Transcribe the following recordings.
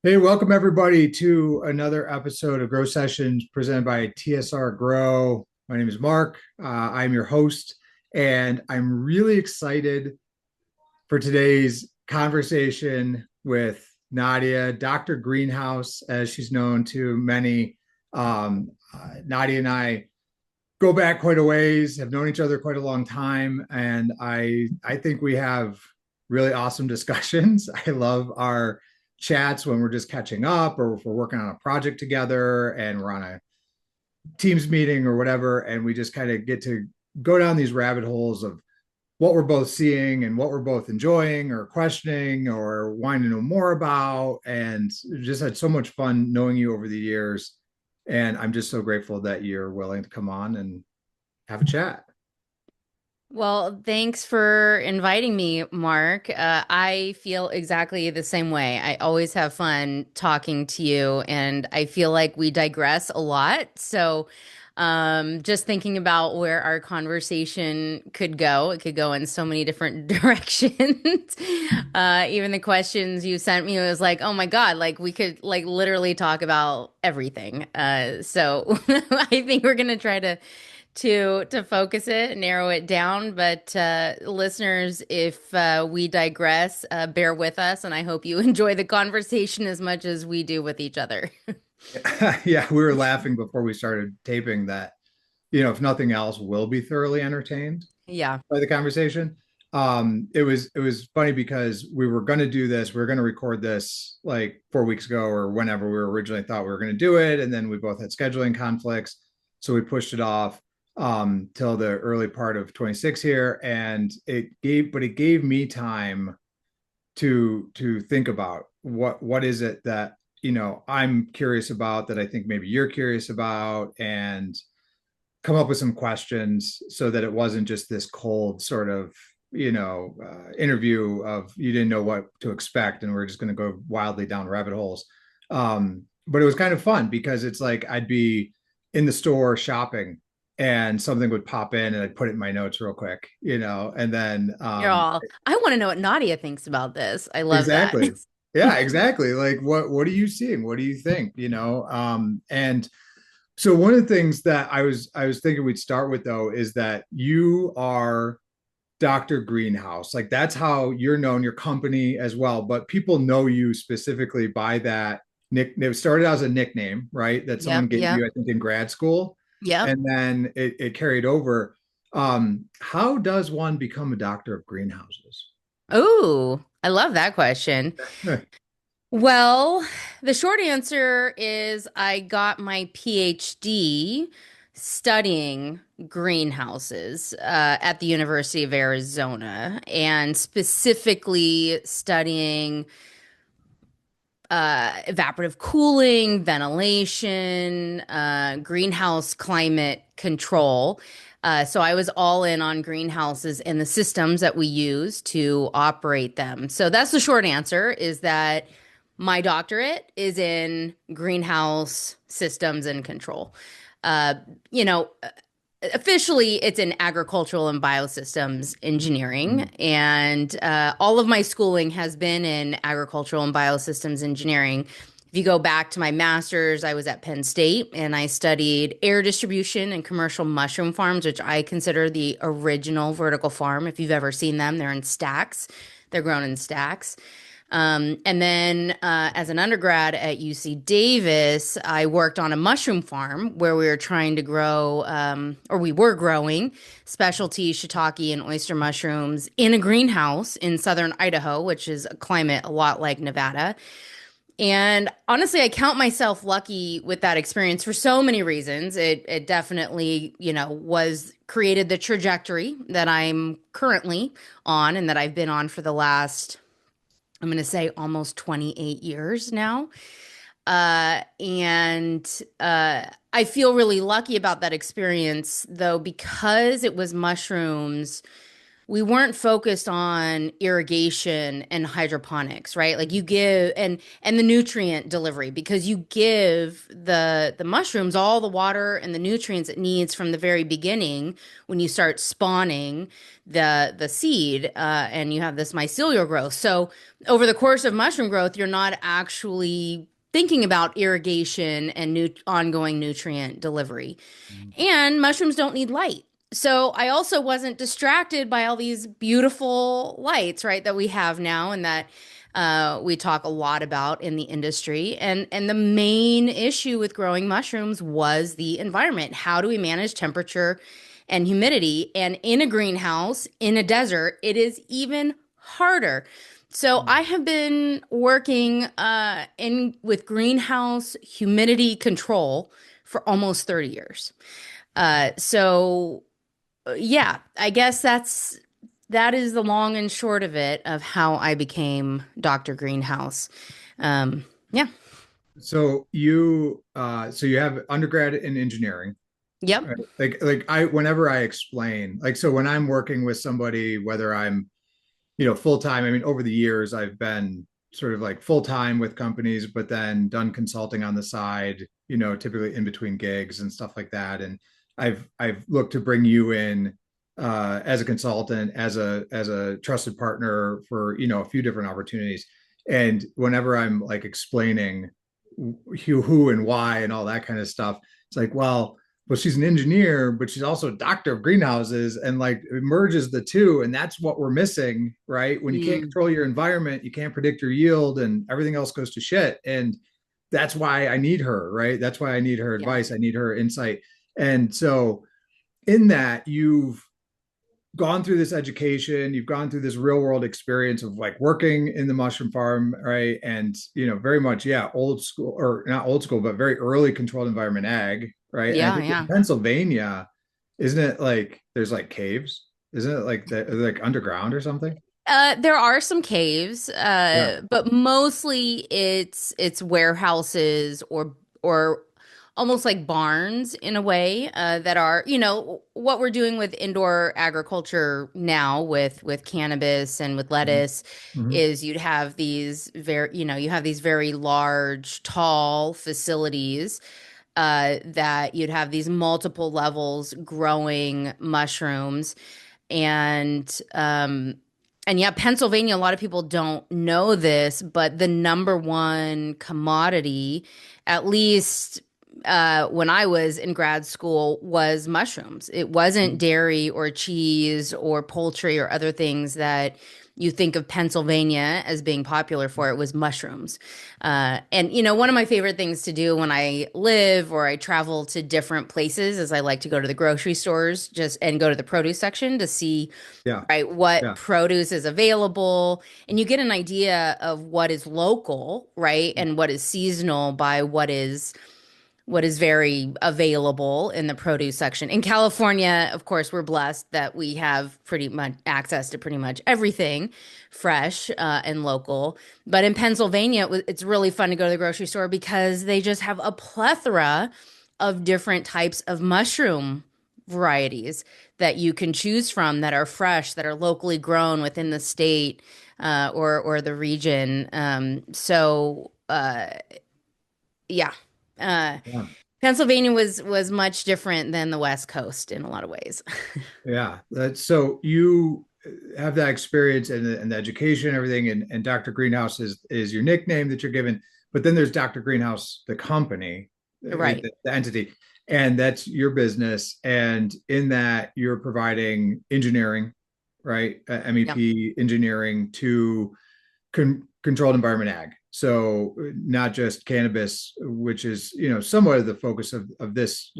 Hey, welcome everybody to another episode of Grow Sessions presented by TSRgrow. My name is Mark. I'm your host, and I'm really excited for today's conversation with Nadia, Dr. Greenhouse, as she's known to many. Nadia and I go back quite a ways, have known each other quite a long time, and I think we have really awesome discussions. I love our chats when we're just catching up or if we're working on a project together and we're on a Teams meeting or whatever, and we just kind of get to go down these rabbit holes of what we're both seeing and what we're both enjoying or questioning or wanting to know more about. And just had so much fun knowing you over the years. And I'm just so grateful that you're willing to come on and have a chat. Well, thanks for inviting me, Mark. I feel exactly the same way. I always have fun talking to you, and I feel like we digress a lot. Just thinking about where our conversation could go, it could go in so many different directions. Even the questions you sent me was like, oh my God, like we could like literally talk about everything. I think we're gonna try to focus it, narrow it down. But listeners, if we digress, bear with us, and I hope you enjoy the conversation as much as we do with each other. Yeah, we were laughing before we started taping that, if nothing else, we'll be thoroughly entertained Yeah. by the conversation. It was funny because we were going to do this. We were going to record this like 4 weeks ago or whenever we originally thought we were going to do it, and then we both had scheduling conflicts, so we pushed it off till the early part of 26 here, and it gave me time to think about what is it that I'm curious about that I think maybe you're curious about, and come up with some questions so that it wasn't just this cold sort of interview of you didn't know what to expect and we're just going to go wildly down rabbit holes. But it was kind of fun because it's like I'd be in the store shopping and something would pop in and I'd put it in my notes real quick, and then You're all, I want to know what Nadia thinks about this. I love that. exactly. Yeah, exactly. Like what are you seeing? What do you think? And so one of the things that I was thinking we'd start with though is that you are Dr. Greenhouse. Like that's how you're known, your company as well, but people know you specifically by that nick. It started as a nickname, right? That someone Yep, gave yep, you, I think, in grad school, yep. and then it carried over. How does one become a doctor of greenhouses? Oh, I love that question. Well, the short answer is I got my PhD studying greenhouses at the University of Arizona and specifically studying evaporative cooling, ventilation, greenhouse climate control. So I was all in on greenhouses and the systems that we use to operate them. So that's the short answer is that my doctorate is in greenhouse systems and control. Uh, you know, Officially it's in agricultural and biosystems engineering, and all of my schooling has been in agricultural and biosystems engineering. If you go back to my master's, I was at Penn State and I studied air distribution and commercial mushroom farms, which I consider the original vertical farm. If you've ever seen them, they're in stacks. They're grown in stacks. And then as an undergrad at UC Davis, I worked on a mushroom farm where we were trying to grow, or we were growing specialty shiitake and oyster mushrooms in a greenhouse in southern Idaho, which is a climate a lot like Nevada. And honestly, I count myself lucky with that experience for so many reasons. It definitely, was created the trajectory that I'm currently on and that I've been on for the last, I'm going to say almost 28 years now. And I feel really lucky about that experience, though, because it was mushrooms. we weren't focused on irrigation and hydroponics, right? Like you give and the nutrient delivery because you give the mushrooms all the water and the nutrients it needs from the very beginning when you start spawning the seed and you have this mycelial growth. So over the course of mushroom growth, you're not actually thinking about irrigation and ongoing nutrient delivery. And mushrooms don't need light. So I also wasn't distracted by all these beautiful lights, right, that we have now and that we talk a lot about in the industry. And the main issue with growing mushrooms was the environment. How do we manage temperature and humidity? And in a greenhouse, in a desert, it is even harder. So I have been working in with greenhouse humidity control for almost 30 years. Yeah, I guess that is the long and short of it of how I became Dr. Greenhouse. Yeah. So you have undergrad in engineering, Yep. right? Whenever I explain, like, so when I'm working with somebody, whether I'm, full time, I mean, over the years, I've been sort of like full time with companies, but then done consulting on the side, typically in between gigs and stuff like that. And I've looked to bring you in as a consultant, as a trusted partner for, a few different opportunities. And whenever I'm like explaining who and why and all that kind of stuff, it's like, well, she's an engineer, but she's also a doctor of greenhouses, and like it merges the two. And that's what we're missing, right? When you can't Mm, control your environment, you can't predict your yield, and everything else goes to shit. And that's why I need her, right? That's why I need her yeah. advice. I need her insight. And so, in that, you've gone through this education, you've gone through this real world experience of like working in the mushroom farm, right? And very much, yeah, old school, or not old school, but very early controlled environment ag, right? And I Yeah, think in yeah. Pennsylvania, isn't it like there's like caves? Isn't it like like underground or something? There are some caves, Yeah. but mostly it's warehouses or almost like barns in a way that are, what we're doing with indoor agriculture now with cannabis and with Mhm. lettuce Mhm. is you have these very large, tall facilities that you'd have these multiple levels growing mushrooms and yeah, Pennsylvania, a lot of people don't know this, but the number one commodity, at least when I was in grad school, was mushrooms. It wasn't Mhm. dairy or cheese or poultry or other things that you think of Pennsylvania as being popular for. It was mushrooms. And, one of my favorite things to do when I live or I travel to different places is I like to go to the grocery stores just and go to the produce section to see, Yeah. right, what Yeah. produce is available. And you get an idea of what is local, right, and what is seasonal by what is very available in the produce section. In California, of course, we're blessed that we have pretty much access to pretty much everything fresh and local. But in Pennsylvania, it's really fun to go to the grocery store because they just have a plethora of different types of mushroom varieties that you can choose from that are fresh, that are locally grown within the state or the region. Yeah. Uh, Yeah. Pennsylvania was much different than the West Coast in a lot of ways. Yeah. That's so you have that experience and the education, and everything, and Dr. Greenhouse is your nickname that you're given, but then there's Dr. Greenhouse, the company, Right. the entity, and that's your business. And in that, you're providing engineering, right? Yeah. MEP engineering to controlled environment ag. So not just cannabis, which is somewhat of the focus of this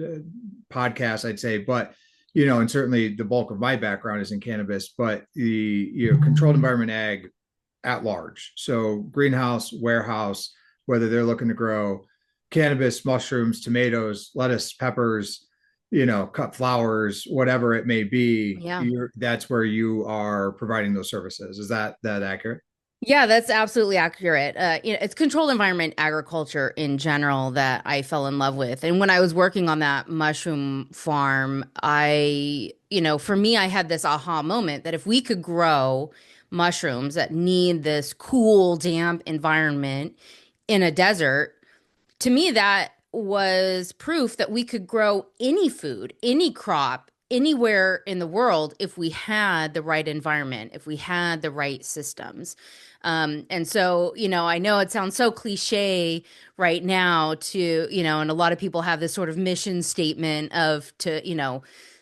podcast, I'd say, but and certainly the bulk of my background is in cannabis, but the controlled environment ag at large. So greenhouse, warehouse, whether they're looking to grow cannabis, mushrooms, tomatoes, lettuce, peppers, cut flowers, whatever it may be, Yeah. that's where you are providing those services. Is that accurate? Yeah, that's absolutely accurate. It's controlled environment agriculture in general that I fell in love with. And when I was working on that mushroom farm, for me, I had this aha moment that if we could grow mushrooms that need this cool, damp environment in a desert, to me, that was proof that we could grow any food, any crop, anywhere in the world if we had the right environment, if we had the right systems. And so, I know it sounds so cliche right now and a lot of people have this sort of mission statement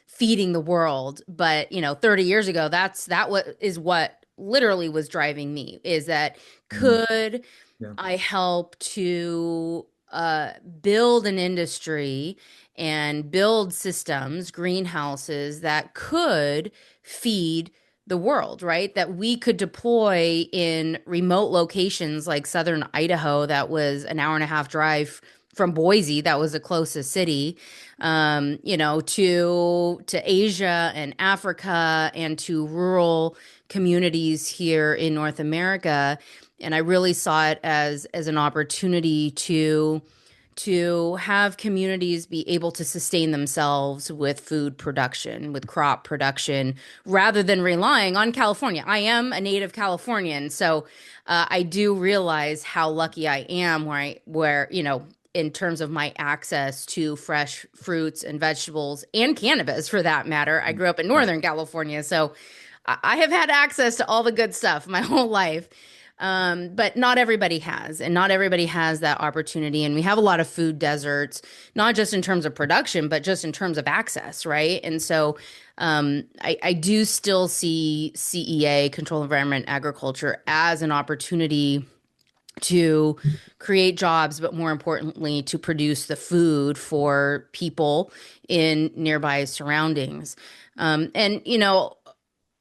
feeding the world. But, 30 years ago, that is what literally was driving me is that Mm, could yeah. I help to build an industry and build systems, greenhouses that could feed the world, right? That we could deploy in remote locations like southern Idaho, that was an hour and a half drive from Boise, that was the closest city, to Asia and Africa and to rural communities here in North America. And I really saw it as an opportunity to have communities be able to sustain themselves with food production, with crop production, rather than relying on California. I am a native Californian, so I do realize how lucky I am in terms of my access to fresh fruits and vegetables and cannabis for that matter. I grew up in Right. Northern California, so I have had access to all the good stuff my whole life. But not everybody has, and not everybody has that opportunity. And we have a lot of food deserts, not just in terms of production, but just in terms of access, right? And so I do still see CEA, controlled environment agriculture, as an opportunity to create jobs, but more importantly, to produce the food for people in nearby surroundings. And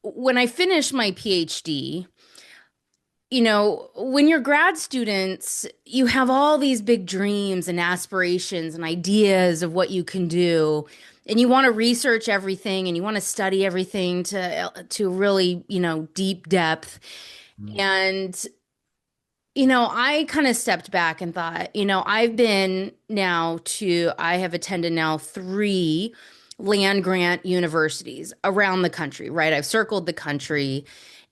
when I finished my PhD, when you're grad students, you have all these big dreams and aspirations and ideas of what you can do. And you want to research everything and you want to study everything to really, deep depth. Mm, And, I kind of stepped back and thought, I have attended now three land grant universities around the country, right? I've circled the country.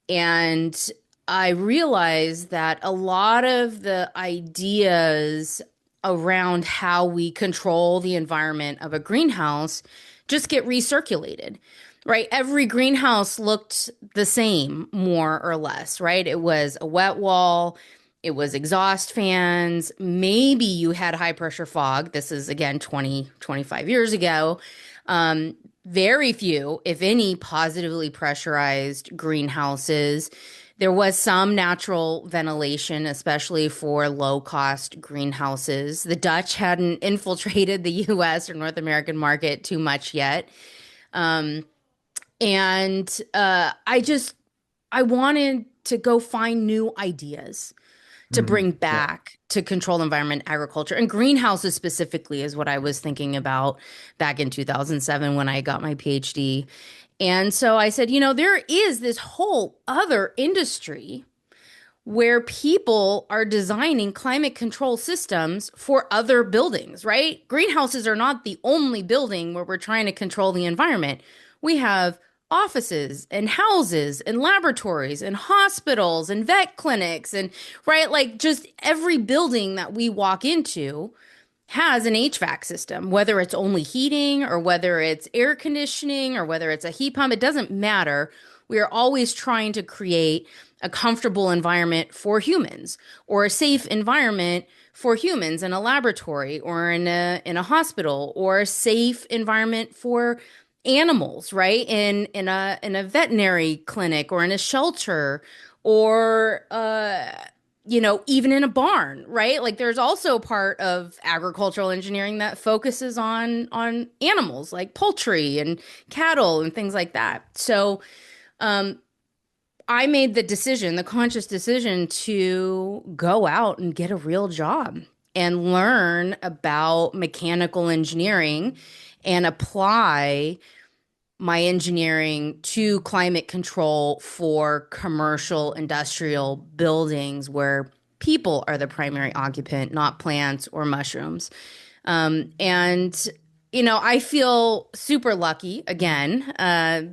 And I realized that a lot of the ideas around how we control the environment of a greenhouse just get recirculated, right? Every greenhouse looked the same, more or less, right? It was a wet wall, it was exhaust fans, maybe you had high pressure fog. This is again 20, 25 years ago. Very few, if any, positively pressurized greenhouses. There was some natural ventilation, especially for low cost greenhouses. The Dutch hadn't infiltrated the US or North American market too much yet. Um, and I wanted to go find new ideas to mhm, bring yeah. back to controlled environment agriculture. And greenhouses specifically is what I was thinking about back in 2007 when I got my PhD. And so I said, there is this whole other industry where people are designing climate control systems for other buildings, right? Greenhouses are not the only building where we're trying to control the environment. We have offices and houses and laboratories and hospitals and vet clinics and right, like just every building that we walk into has an HVAC system, whether it's only heating or whether it's air conditioning or whether it's a heat pump, it doesn't matter. We are always trying to create a comfortable environment for humans or a safe environment for humans in a laboratory or in a hospital or a safe environment for animals, right? In a veterinary clinic or in a shelter or even in a barn, right? Like there's also a part of agricultural engineering that focuses on animals like poultry and cattle and things like that. So um, I made the conscious decision to go out and get a real job and learn about mechanical engineering and apply my engineering to climate control for commercial industrial buildings where people are the primary occupant, not plants or mushrooms. And, I feel super lucky again,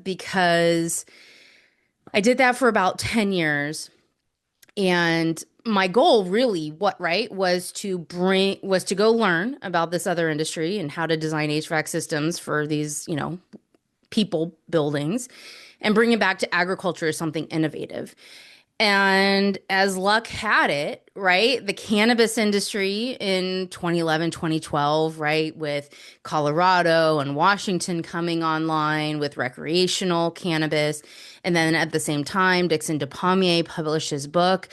because I did that for about 10 years. And my goal really, was to go learn about this other industry and how to design HVAC systems for these, people buildings and bring it back to agriculture as something innovative. And as luck had it, right, the cannabis industry in 2011, 2012, right, with Colorado and Washington coming online with recreational cannabis. And then at the same time, Dixon DePalmier published his book,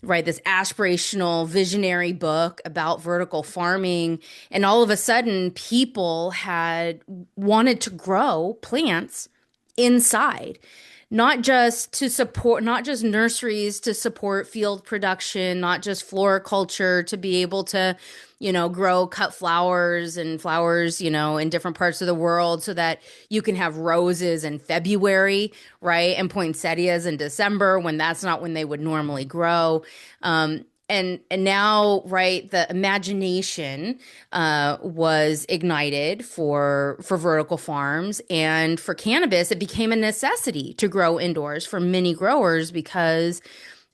right, this aspirational, visionary book about vertical farming. And all of a sudden, people had wanted to grow plants inside, not just nurseries to support field production, not just floriculture to be able to, grow cut flowers and flowers, in different parts of the world so that you can have roses in February, right? And poinsettias in December when that's not when they would normally grow. And now, right, the imagination was ignited for vertical farms, and for cannabis, it became a necessity to grow indoors for many growers because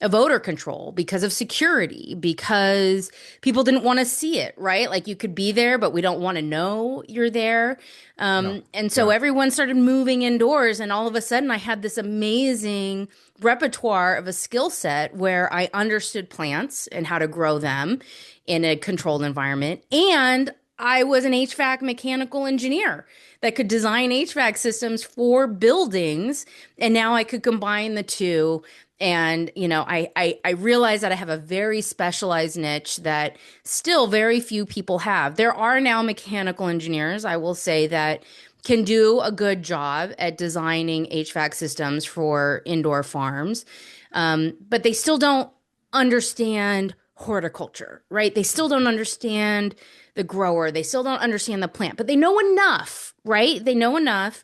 of odor control, because of security, because people didn't want to see it, right? Like you could be there, but we don't want to know you're there. No. And so Yeah. everyone started moving indoors, and all of a sudden, I had this amazing repertoire of a skill set where I understood plants and how to grow them in a controlled environment. And I was an HVAC mechanical engineer that could design HVAC systems for buildings. And now I could combine the two. And, I realize that I have a very specialized niche that still very few people have. There are now mechanical engineers, I will say, that can do a good job at designing HVAC systems for indoor farms, but they still don't understand horticulture, right? They still don't understand the grower. They still don't understand the plant, but they know enough, right? They know enough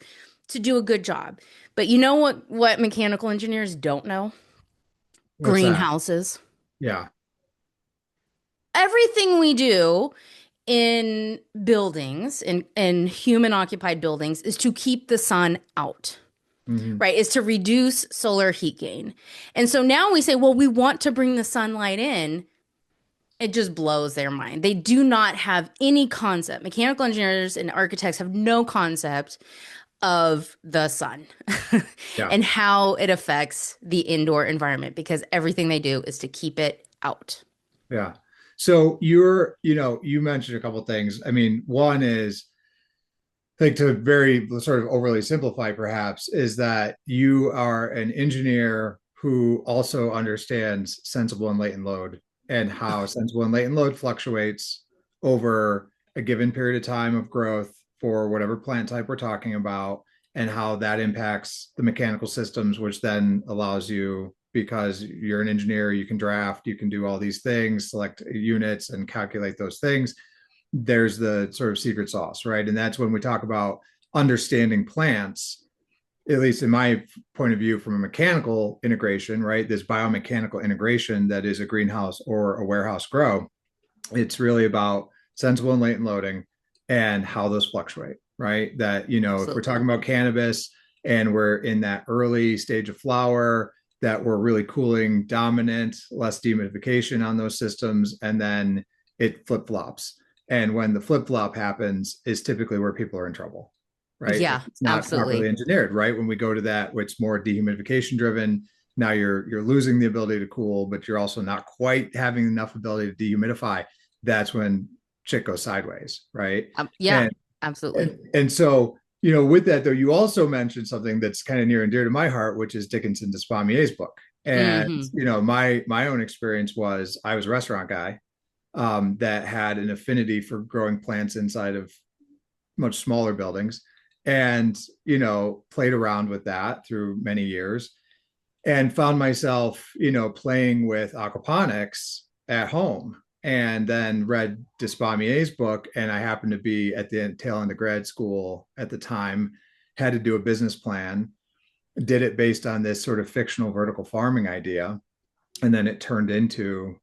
to do a good job. But you know what mechanical engineers don't know? What's that? Greenhouses. Yeah. Everything we do in buildings, in human occupied buildings, is to keep the sun out, Hmm. right? Is to reduce solar heat gain. And so now we say, well, we want to bring the sunlight in. It just blows their mind. They do not have any concept. Mechanical engineers and architects have no concept of the sun Yeah. and how it affects the indoor environment because everything they do is to keep it out. Yeah. So you mentioned a couple of things. I mean, one is like to very sort of overly simplify perhaps is that you are an engineer who also understands sensible and latent load and how sensible and latent load fluctuates over a given period of time of growth for whatever plant type we're talking about and how that impacts the mechanical systems, which then allows you, because you're an engineer, you can draft, you can do all these things, select units and calculate those things. There's the sort of secret sauce, right? And that's when we talk about understanding plants, at least in my point of view, from a mechanical integration, right? This biomechanical integration that is a greenhouse or a warehouse grow. It's really about sensible and latent loading and how those fluctuate, right? That, if we're talking Absolutely. about cannabis and we're in that early stage of flower, that we're really cooling dominant, less dehumidification on those systems, and then it flip flops. And when the flip flop happens, is typically where people are in trouble, right? Yeah, If it's not properly absolutely. engineered, right? When we go to that, which is more dehumidification driven, now you're losing the ability to cool, but you're also not quite having enough ability to dehumidify. That's when shit goes sideways, right? Yeah, And absolutely. and so with that though, you also mentioned something that's kind of near and dear to my heart, which is Dickinson Despommier's book. And Hmm. my own experience was I was a restaurant guy that had an affinity for growing plants inside of much smaller buildings, and played around with that through many years, and found myself playing with aquaponics at home, and then read Despommier's book, and I happened to be at the tail end of grad school at the time, had to do a business plan, did it based on this sort of fictional vertical farming idea, and then it turned into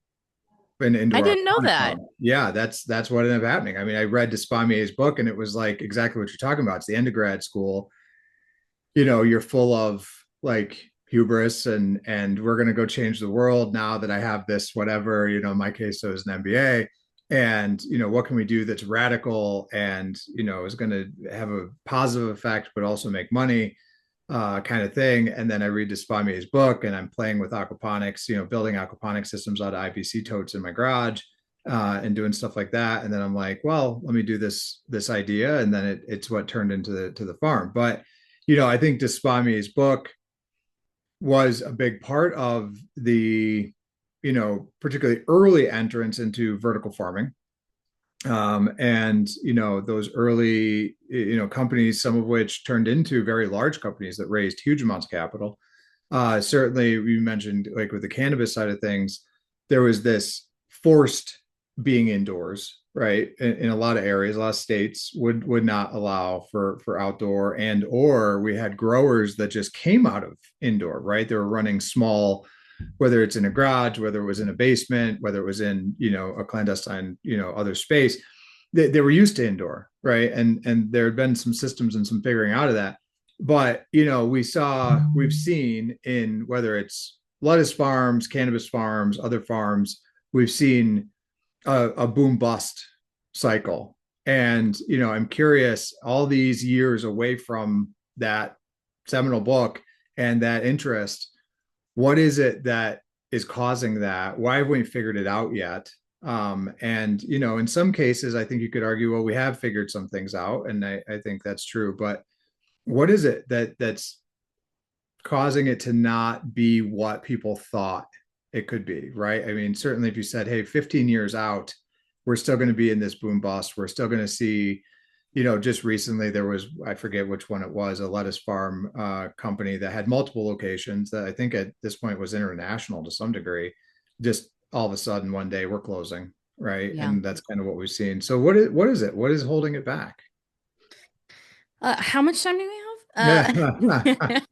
an I indoor didn't know aquaponic that. farm. Yeah, that's what ended up happening. I mean, I read Despomier's book, and it was like exactly what you're talking about. It's the end of grad school. You're full of like hubris and we're going to go change the world now that I have this whatever, in my case it was an MBA, and what can we do that's radical and is going to have a positive effect but also make money, kind of thing. And then I read Despomier's book and I'm playing with aquaponics, building aquaponic systems out of IBC totes in my garage, and doing stuff like that. And then I'm like, well, let me do this idea, and then it's what turned into the farm. But I think Despomier's book was a big part of the, particularly early entrance into vertical farming. And those early companies, some of which turned into very large companies that raised huge amounts of capital. Certainly, you mentioned like with the cannabis side of things, there was this forced being indoors, right? In a lot of areas, a lot of states would not allow for outdoor, and or we had growers that just came out of indoor, right? They were running small, whether it's in a garage, whether it was in a basement, whether it was in a clandestine other space. They were used to indoor, right? And there had been some systems and some figuring out of that. But we've seen in whether it's lettuce farms, cannabis farms, other farms, we've seen a boom bust cycle. And I'm curious, all these years away from that seminal book and that interest, what is it that is causing that? Why have we figured it out yet? And in some cases, I think you could argue, well, we have figured some things out, and I think that's true. But what is it that's causing it to not be what people thought it could be, right? I mean, certainly if you said, hey, 15 years out, we're still going to be in this boom bust. We're still going to see, just recently there was, I forget which one it was, a lettuce farm company that had multiple locations that I think at this point was international to some degree. Just all of a sudden one day we're closing, right? Yeah. And that's kind of what we've seen. So what is it? What is holding it back? How much time do we Yeah. have?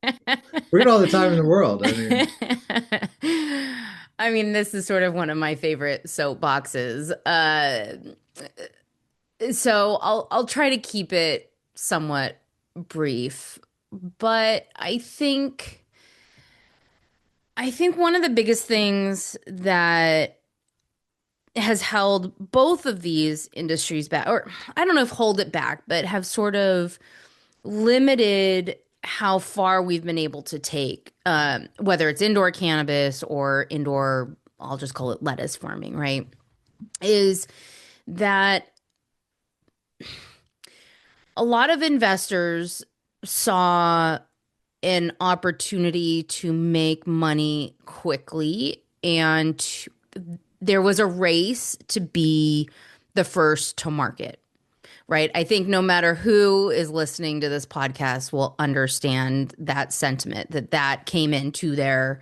We got all the time in the world. I mean, I mean, this is sort of one of my favorite soapboxes. So I'll try to keep it somewhat brief, but I think one of the biggest things that has held both of these industries back, or I don't know if hold it back, but have sort of limited how far we've been able to take, whether it's indoor cannabis or indoor, I'll just call it lettuce farming, right? Is that a lot of investors saw an opportunity to make money quickly, and there was a race to be the first to market, right? I think no matter who is listening to this podcast will understand that sentiment that came into their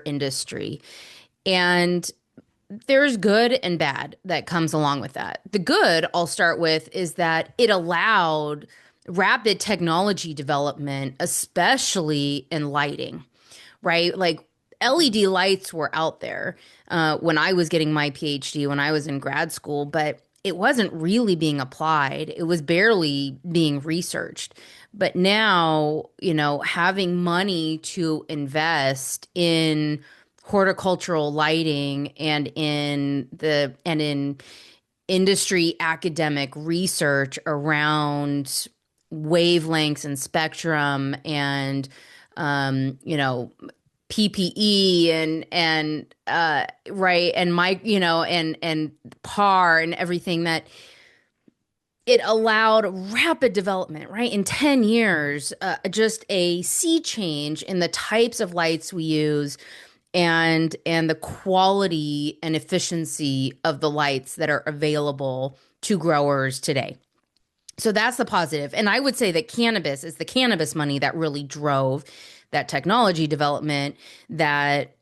industry. And there's good and bad that comes along with that. The good, I'll start with, is that it allowed rapid technology development, especially in lighting, right? Like LED lights were out there when I was getting my PhD, when I was in grad school, but it wasn't really being applied. It was barely being researched. But now, having money to invest in horticultural lighting and in industry academic research around wavelengths and spectrum and PPE and right and and PAR and everything, that it allowed rapid development, right? In 10 years, just a sea change in the types of lights we use and the quality and efficiency of the lights that are available to growers today. So that's the positive. And I would say that cannabis is the cannabis money that really drove that technology development that,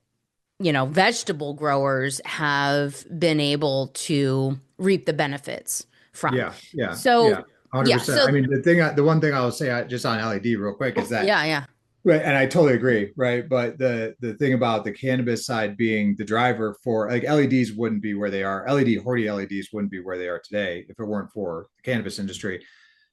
vegetable growers have been able to reap the benefits from. yeah, yeah, So yeah. Yeah. 100%. I So mean, the one thing I'll say just on LED real quick is that, yeah, yeah. right, and I totally agree, right? But the thing about the cannabis side being the driver for like LEDs wouldn't be where they are. LED Horty LEDs wouldn't be where they are today if it weren't for the cannabis industry.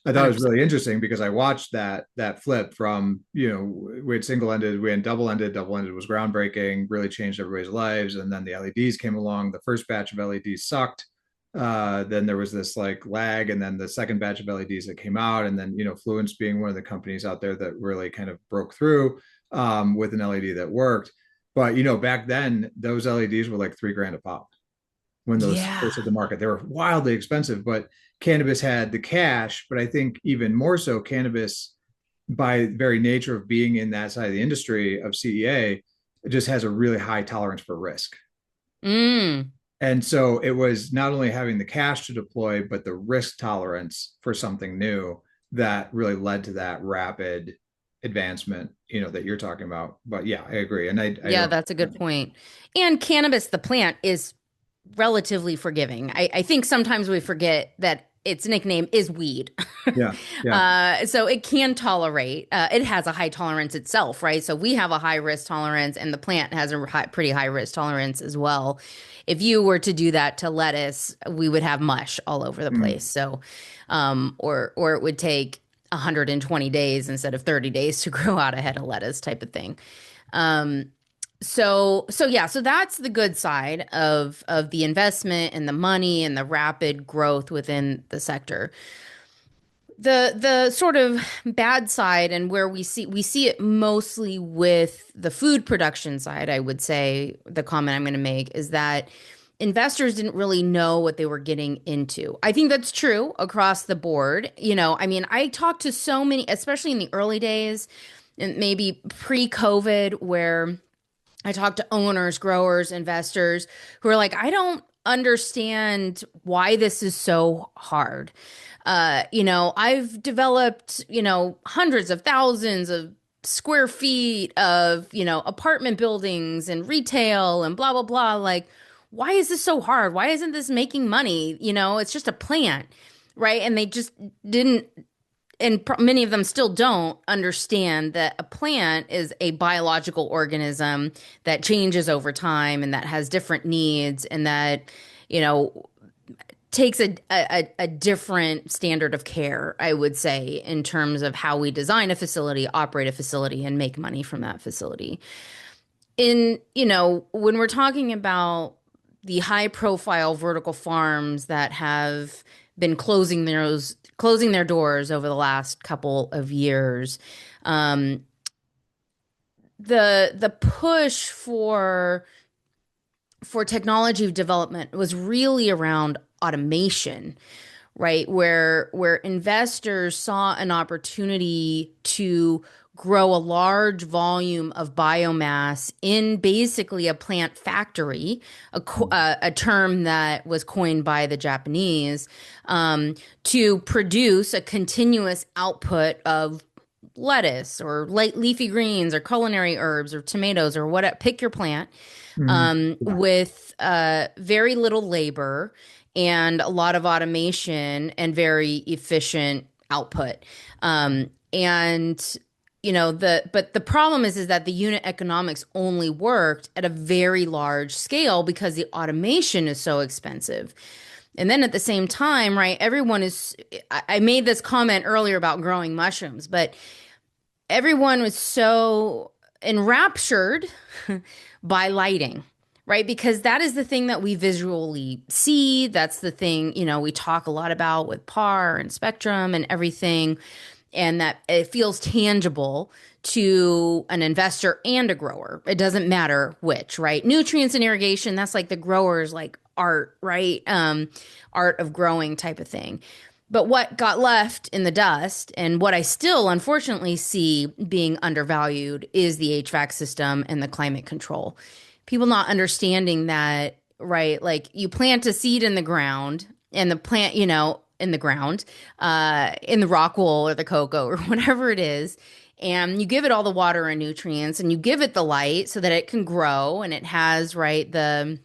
I thought it was 100%. really interesting because I watched that flip from, we had single ended, we had double ended. Double ended was groundbreaking, really changed everybody's lives. And then the LEDs came along. The first batch of LEDs sucked. Then there was this like lag, and then the second batch of LEDs that came out, and then Fluence being one of the companies out there that really kind of broke through with an LED that worked. But back then those LEDs were like $3,000 a pop when those Yeah. first hit the market. They were wildly expensive, but cannabis had the cash. But I think even more so, cannabis, by very nature of being in that side of the industry of CEA, it just has a really high tolerance for risk. Mm. And so it was not only having the cash to deploy, but the risk tolerance for something new that really led to that rapid advancement, that you're talking about. But yeah, I agree. And I Yeah, don't, that's a good point. And cannabis, the plant, is relatively forgiving. I think sometimes we forget that its nickname is weed. yeah, yeah. So it can tolerate, it has a high tolerance itself, right? So we have a high risk tolerance, and the plant has a pretty high risk tolerance as well. If you were to do that to lettuce, we would have mush all over the Mm. place. So, or it would take 120 days instead of 30 days to grow out a head of lettuce type of thing. Um, so yeah, so that's the good side of the investment and the money and the rapid growth within the sector. The sort of bad side, and where we see it mostly with the food production side, I would say the comment I'm going to make is that investors didn't really know what they were getting into. I think that's true across the board. I mean, I talked to so many, especially in the early days and maybe pre-COVID, where I talk to owners, growers, investors who are like, I don't understand why this is so hard. I've developed, hundreds of thousands of square feet of, apartment buildings and retail and blah, blah, blah. Like, why is this so hard? Why isn't this making money? It's just a plant, right? And they just didn't, and many of them still don't understand that a plant is a biological organism that changes over time and that has different needs, and that you know takes a different standard of care, I would say, in terms of how we design a facility, operate a facility, and make money from that facility. When we're talking about the high profile vertical farms that have been closing their doors over the last couple of years, um, the push for technology development was really around automation, right? Where investors saw an opportunity to grow a large volume of biomass in basically a plant factory, a term that was coined by the Japanese, to produce a continuous output of lettuce or light leafy greens or culinary herbs or tomatoes or whatever. Pick your plant, Mhm. Yeah. with very little labor and a lot of automation and very efficient output. And but the problem is that the unit economics only worked at a very large scale because the automation is so expensive. And then at the same time, right, everyone is, I made this comment earlier about growing mushrooms, but everyone was so enraptured by lighting, right? Because that is the thing that we visually see. That's the thing, we talk a lot about with PAR and spectrum and everything, and that it feels tangible to an investor and a grower. It doesn't matter which, right? Nutrients and irrigation, that's like the grower's like art, right? Art of growing type of thing. But what got left in the dust, and what I still unfortunately see being undervalued, is the HVAC system and the climate control. People not understanding that, right? Like, you plant a seed in the ground, and the plant, in the ground, in the rock wool or the cocoa or whatever it is, and you give it all the water and nutrients, and you give it the light so that it can grow, and it has, right, the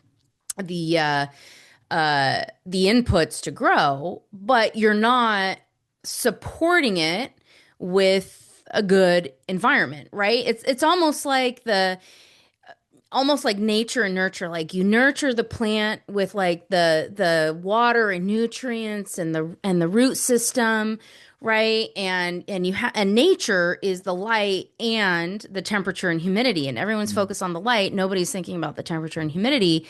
the inputs to grow, but you're not supporting it with a good environment, right? It's almost like nature and nurture. Like you nurture the plant with like the water and nutrients and the root system, right? And nature is the light and the temperature and humidity. And everyone's focused on the light. Nobody's thinking about the temperature and humidity.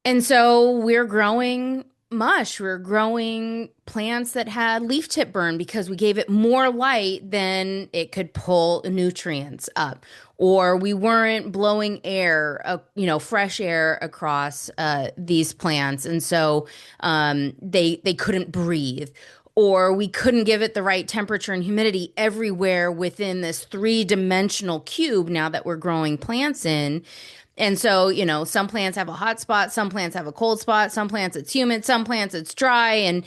And so we're growing mush. We're growing plants that had leaf tip burn because we gave it more light than it could pull nutrients up. Or we weren't blowing air, fresh air across these plants, and so they couldn't breathe. Or we couldn't give it the right temperature and humidity everywhere within this three-dimensional cube now that we're growing plants in. And so, some plants have a hot spot, some plants have a cold spot, some plants it's humid, some plants it's dry. And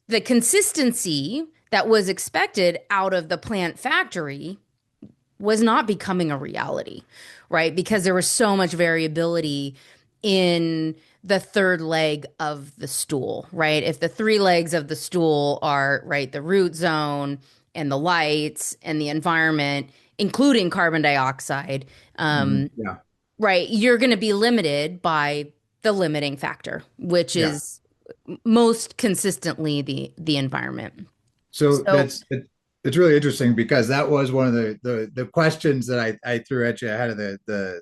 the consistency that was expected out of the plant factory was not becoming a reality, right? Because there was so much variability in the third leg of the stool, right? If the three legs of the stool are, right, the root zone and the lights and the environment, including carbon dioxide, Yeah. right, you're going to be limited by the limiting factor, which Yeah. is most consistently the environment. So So, it's really interesting because that was one of the questions that I threw at you ahead of the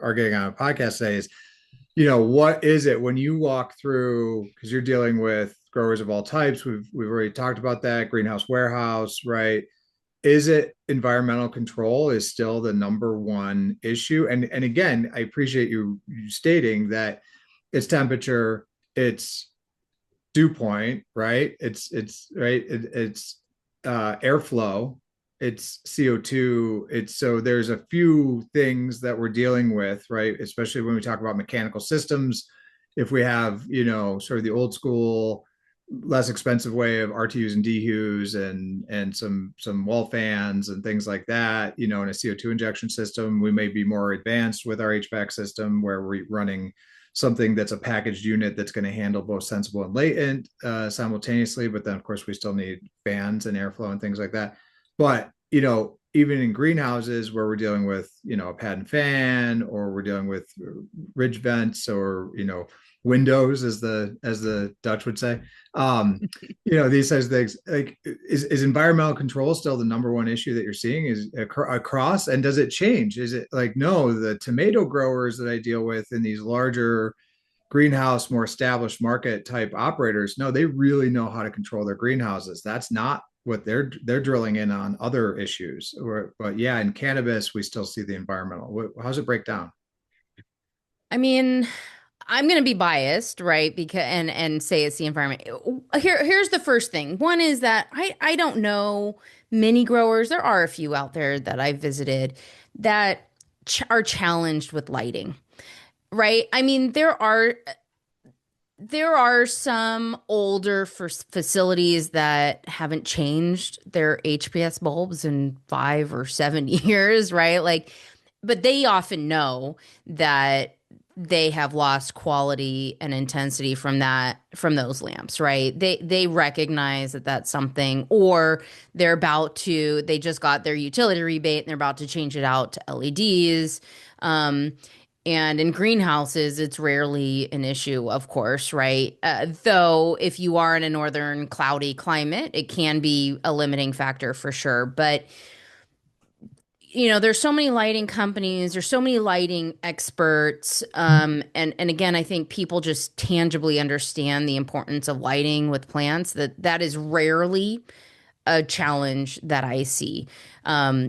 our getting on a podcast today is, what is it when you walk through, because you're dealing with growers of all types. We've already talked about that, greenhouse, warehouse, right? Is it environmental control is still the number one issue? And again, I appreciate you stating that it's temperature, it's dew point, right? It's right. It's airflow. It's CO2. It's so there's a few things that we're dealing with, right? Especially when we talk about mechanical systems. If we have, sort of the old school, less expensive way of RTUs and DHUs and some wall fans and things like that, in a CO2 injection system, we may be more advanced with our HVAC system where we're running something that's a packaged unit that's going to handle both sensible and latent simultaneously. But then, of course, we still need fans and airflow and things like that. But, even in greenhouses where we're dealing with, a pad and fan, or we're dealing with ridge vents, or, windows, as the Dutch would say, these types of things, like, is environmental control still the number one issue that you're seeing is across, and does it change? Is it like, no, the tomato growers that I deal with in these larger greenhouse, more established market type operators, no, they really know how to control their greenhouses. That's not what they're drilling in on other issues. But yeah, in cannabis, we still see the environmental. How's it break down? I mean, I'm going to be biased, right? Because and say it's the environment. Here's the first thing. One is that I don't know many growers. There are a few out there that I've visited that are challenged with lighting, right? I mean, there are some older facilities that haven't changed their HPS bulbs in 5 or 7 years, right? Like, but they often know that they have lost quality and intensity from those lamps, right? They recognize that that's something, or they just got their utility rebate and they're about to change it out to LEDs. And in greenhouses, it's rarely an issue, of course, right? Though if you are in a northern cloudy climate, it can be a limiting factor for sure. But there's so many lighting companies, there's so many lighting experts, and again, I think people just tangibly understand the importance of lighting with plants. That is rarely a challenge that I see.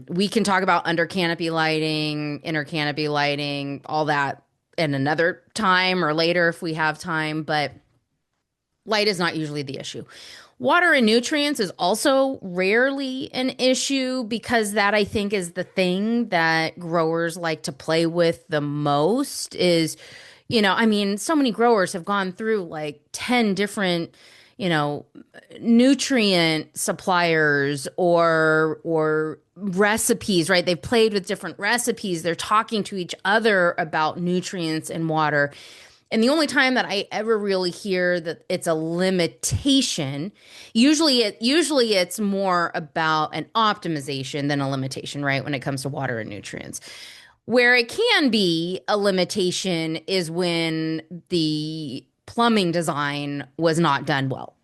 We can talk about under canopy lighting, inner canopy lighting, all that in another time or later if we have time, but light is not usually the issue. Water and nutrients is also rarely an issue because that I think is the thing that growers like to play with the most is, I mean, so many growers have gone through like 10 different, you know, nutrient suppliers or recipes, right? They've played with different recipes. They're talking to each other about nutrients and water. And the only time that I ever really hear that it's a limitation, usually it's more about an optimization than a limitation, right? When it comes to water and nutrients. Where it can be a limitation is when the plumbing design was not done well.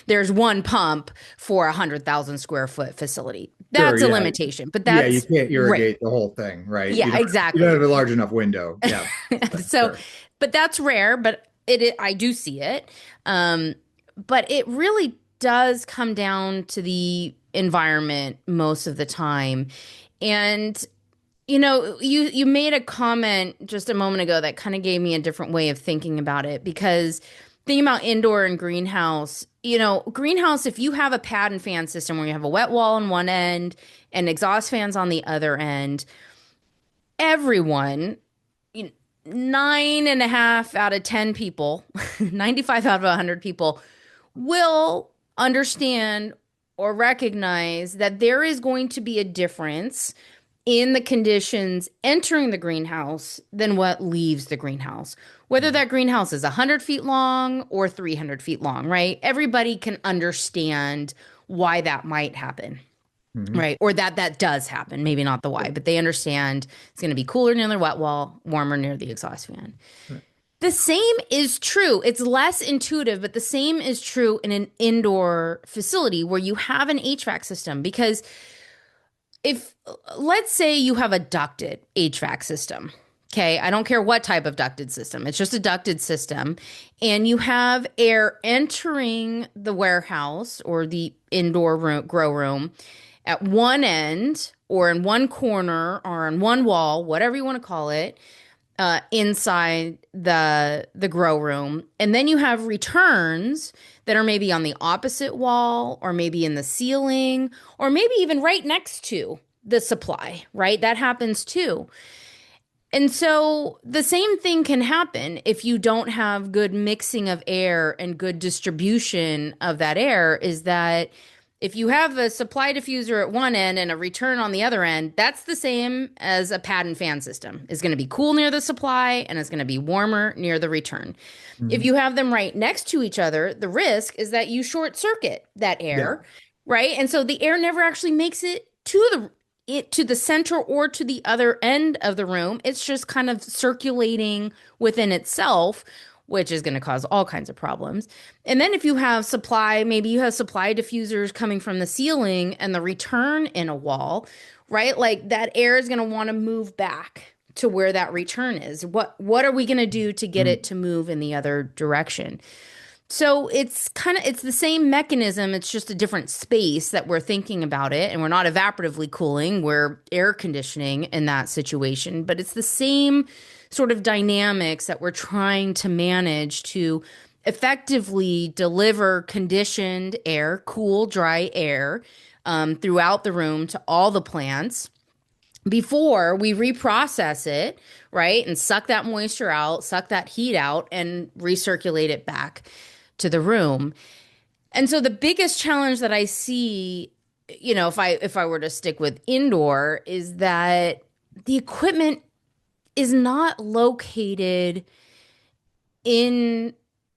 There's one pump for a 100,000 square foot facility. Sure, That's a yeah. limitation, but Yeah, you that's can't rare. irrigate the whole thing, right? Yeah, You don't have exactly. a large enough window. Yeah, So, sure. but that's rare, but I do see it. Um, but it really does come down to the environment most of the time. And you made a comment just a moment ago that kind of gave me a different way of thinking about it because thinking about indoor and greenhouse, greenhouse, if you have a pad and fan system where you have a wet wall on one end and exhaust fans on the other end, everyone, you know, 9.5 out of 10 people, 95 out of 100 people will understand or recognize that there is going to be a difference in the conditions entering the greenhouse than what leaves the greenhouse. Whether that greenhouse is 100 feet long or 300 feet long, right? Everybody can understand why that might happen. Mm-hmm. Right. Or that does happen. Maybe not the why, but they understand it's going to be cooler near the wet wall, warmer near the exhaust fan. The same is true. It's less intuitive, but the same is true in an indoor facility where you have an HVAC system. Because if, let's say, you have a ducted HVAC system, okay, I don't care what type of ducted system, it's just a ducted system, and you have air entering the warehouse or the indoor room, grow room at one end or in one corner or on one wall, whatever you want to call it, inside the grow room, and then you have returns that are maybe on the opposite wall or maybe in the ceiling or maybe even right next to the supply, right? That happens too. And so the same thing can happen if you don't have good mixing of air and good distribution of that air, is that if you have a supply diffuser at one end and a return on the other end, that's the same as a pad and fan system. It's going to be cool near the supply and it's going to be warmer near the return. If Mm-hmm. you have them right next to each other, the risk is that you short circuit that Yeah. air, right? And so the air never actually makes it to the center or to the other end of the room. It's just kind of circulating within itself, which is going to cause all kinds of problems. And then if you have supply, maybe you have supply diffusers coming from the ceiling and the return in a wall, right? Like that air is going to want to move back to where that return is. What are we going to do to get Mm-hmm. it to move in the other direction? So it's the same mechanism, it's just a different space that we're thinking about it, and we're not evaporatively cooling, we're air conditioning in that situation, but it's the same sort of dynamics that we're trying to manage to effectively deliver conditioned air, cool, dry air, throughout the room to all the plants before we reprocess it, right? And suck that moisture out, suck that heat out, and recirculate it back to the room. And so the biggest challenge that I see, if I were to stick with indoor, is that the equipment is not located in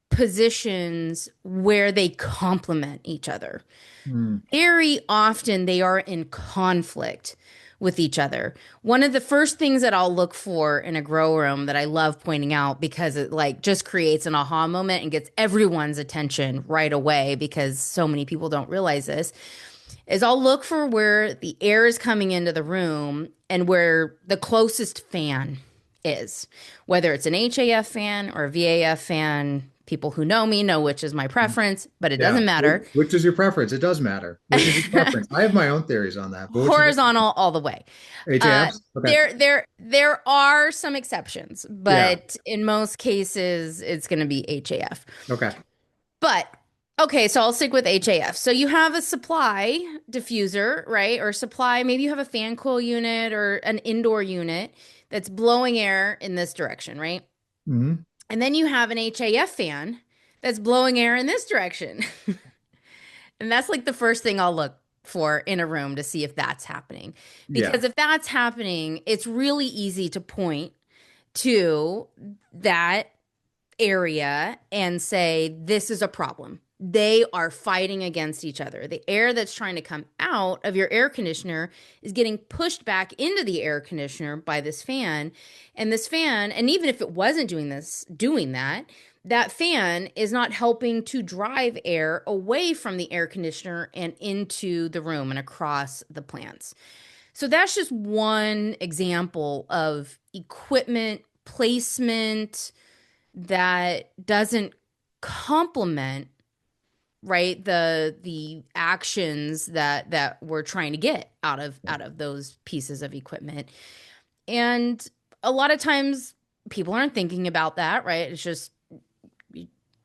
positions where they complement each other. Mm-hmm. Very often they are in conflict with each other. One of the first things that I'll look for in a grow room that I love pointing out because it like just creates an aha moment and gets everyone's attention right away because so many people don't realize this is I'll look for where the air is coming into the room and where the closest fan is, whether it's an HAF fan or a VAF fan. People who know me know which is my preference, but it Yeah. doesn't matter. Which is your preference? It does matter. Which is your preference? I have my own theories on that, but which is your Horizontal all the way. HAFs? Okay. There are some exceptions, Yeah. but in most cases, it's going to be HAF. Okay. But okay, so I'll stick with HAF. So you have a supply diffuser, right? Or supply, maybe you have a fan coil unit or an indoor unit that's blowing air in this direction, right? Mm-hmm. And then you have an HAF fan that's blowing air in this direction. And that's like the first thing I'll look for in a room to see if that's happening. Yeah. Because if that's happening, it's really easy to point to that area and say, this is a problem. They are fighting against each other. The air that's trying to come out of your air conditioner is getting pushed back into the air conditioner by this fan. And this fan, and even if it wasn't doing that, that fan is not helping to drive air away from the air conditioner and into the room and across the plants. So that's just one example of equipment placement that doesn't complement, right, the actions that we're trying to get out of those pieces of equipment. And a lot of times people aren't thinking about that, right? It's just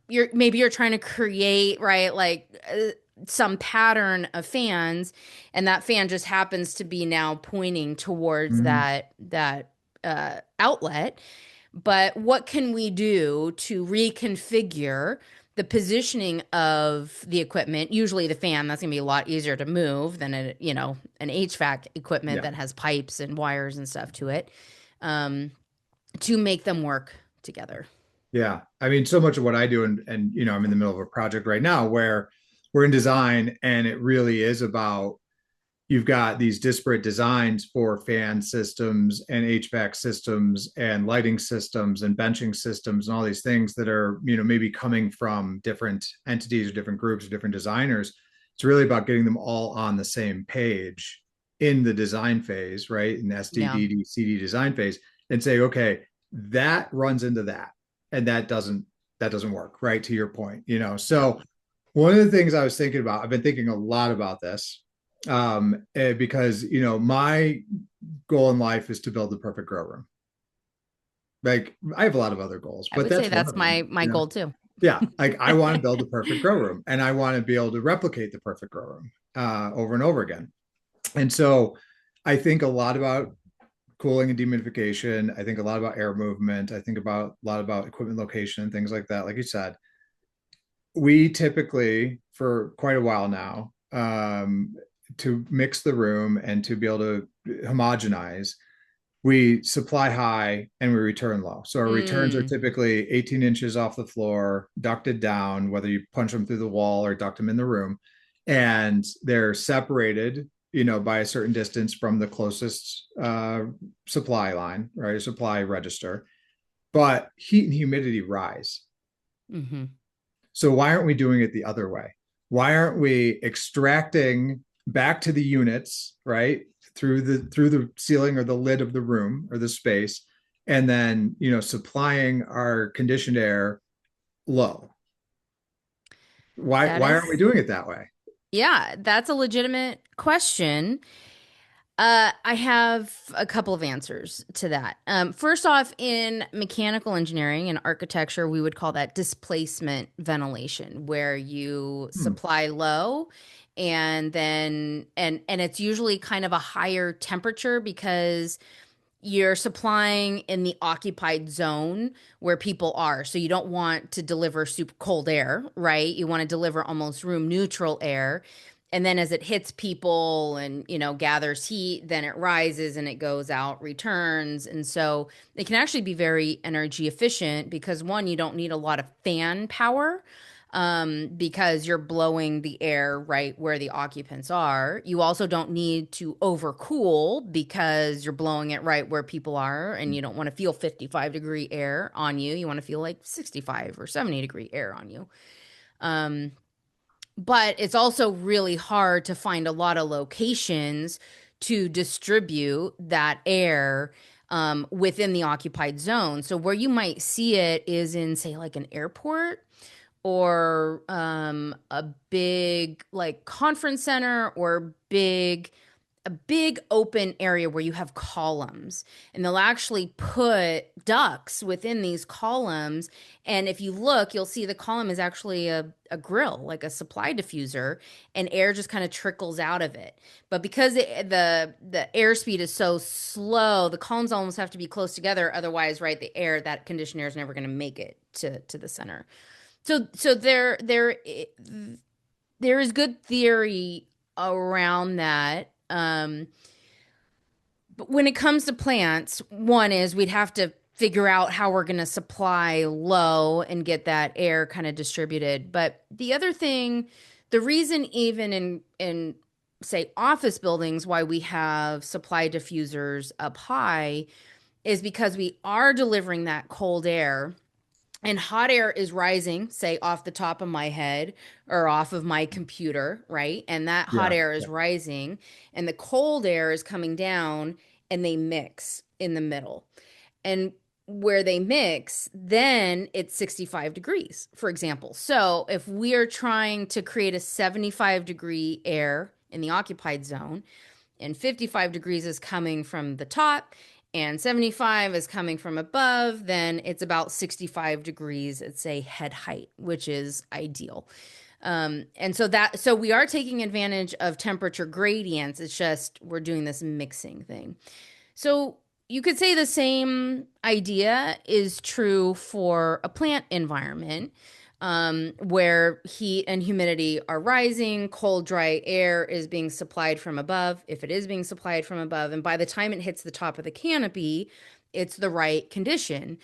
you're trying to create, right, like some pattern of fans, and that fan just happens to be now pointing towards Mhm. that outlet. But what can we do to reconfigure the positioning of the equipment? Usually the fan, that's going to be a lot easier to move than an HVAC equipment Yeah. that has pipes and wires and stuff to it, um, to make them work together. Yeah. I mean, so much of what I do, and I'm in the middle of a project right now where we're in design, and it really is about you've got these disparate designs for fan systems and HVAC systems and lighting systems and benching systems and all these things that are, maybe coming from different entities or different groups or different designers. It's really about getting them all on the same page in the design phase, right? In Yeah. SDDD, CD design phase, and say, okay, that runs into that, and that doesn't work, right? To your point, Yeah. So one of the things I was thinking about, I've been thinking a lot about this, because my goal in life is to build the perfect grow room. Like I have a lot of other goals, I but would say that's one that's of them. my goal too. Yeah, like I want to build the perfect grow room, and I want to be able to replicate the perfect grow room over and over again. And so, I think a lot about cooling and dehumidification. I think a lot about air movement. I think about a lot about equipment location and things like that. Like you said, we typically, for quite a while now, to mix the room and to be able to homogenize, we supply high and we return low. So our returns are Mm, typically 18 inches off the floor, ducted down, whether you punch them through the wall or duct them in the room. And they're separated, by a certain distance from the closest supply line, right? Supply register. But heat and humidity rise. hmm. So why aren't we doing it the other way? Why aren't we extracting back to the units, right? Through the ceiling or the lid of the room or the space, and then supplying our conditioned air low. Why That why aren't we is, doing it that way? yeah, that's a legitimate question. I have a couple of answers to that. First off, in mechanical engineering and architecture, we would call that displacement ventilation, where you Hmm. supply low and then and it's usually kind of a higher temperature because you're supplying in the occupied zone where people are. So you don't want to deliver super cold air, right? You want to deliver almost room neutral air. And then as it hits people and, gathers heat, then it rises and it goes out, returns. And so it can actually be very energy efficient because one, you don't need a lot of fan power, because you're blowing the air right where the occupants are. You also don't need to overcool because you're blowing it right where people are, and you don't want to feel 55-degree air on you. You want to feel like 65 or 70-degree air on you. Um, but it's also really hard to find a lot of locations to distribute that air within the occupied zone. So where you might see it is in, say, like an airport or a big like conference center or a big open area where you have columns, and they'll actually put ducts within these columns, and if you look you'll see the column is actually a grill, like a supply diffuser, and air just kind of trickles out of it. But because the airspeed is so slow, the columns almost have to be close together, otherwise, right, the air, that conditioned air, is never going to make it to the center. So there is good theory around that. But when it comes to plants, one is we'd have to figure out how we're going to supply low and get that air kind of distributed. But the other thing, the reason even in say office buildings why we have supply diffusers up high is because we are delivering that cold air and hot air is rising, say off the top of my head or off of my computer, right? And that hot Yeah. air is Yeah. rising and the cold air is coming down and they mix in the middle. And where they mix, then it's 65 degrees, for example. So if we are trying to create a 75-degree air in the occupied zone, and 55 degrees is coming from the top and 75 is coming from above, then it's about 65 degrees at say head height, which is ideal. And so we are taking advantage of temperature gradients. It's just we're doing this mixing thing. So you could say the same idea is true for a plant environment, where heat and humidity are rising, cold, dry air is being supplied from above, if it is being supplied from above. And by the time it hits the top of the canopy, it's the right condition.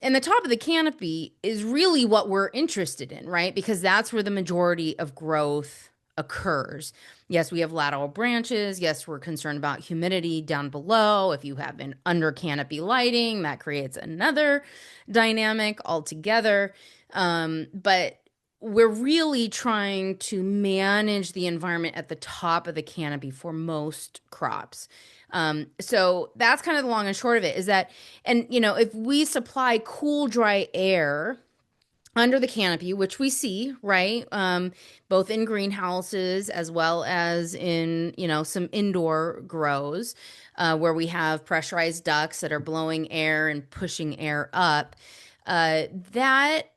And the top of the canopy is really what we're interested in, right? Because that's where the majority of growth occurs. Yes, we have lateral branches. Yes, we're concerned about humidity down below. If you have an under canopy lighting, that creates another dynamic altogether. But we're really trying to manage the environment at the top of the canopy for most crops. So that's kind of the long and short of it is that, and if we supply cool, dry air under the canopy, which we see, right? Both in greenhouses as well as in, some indoor grows, where we have pressurized ducts that are blowing air and pushing air up. That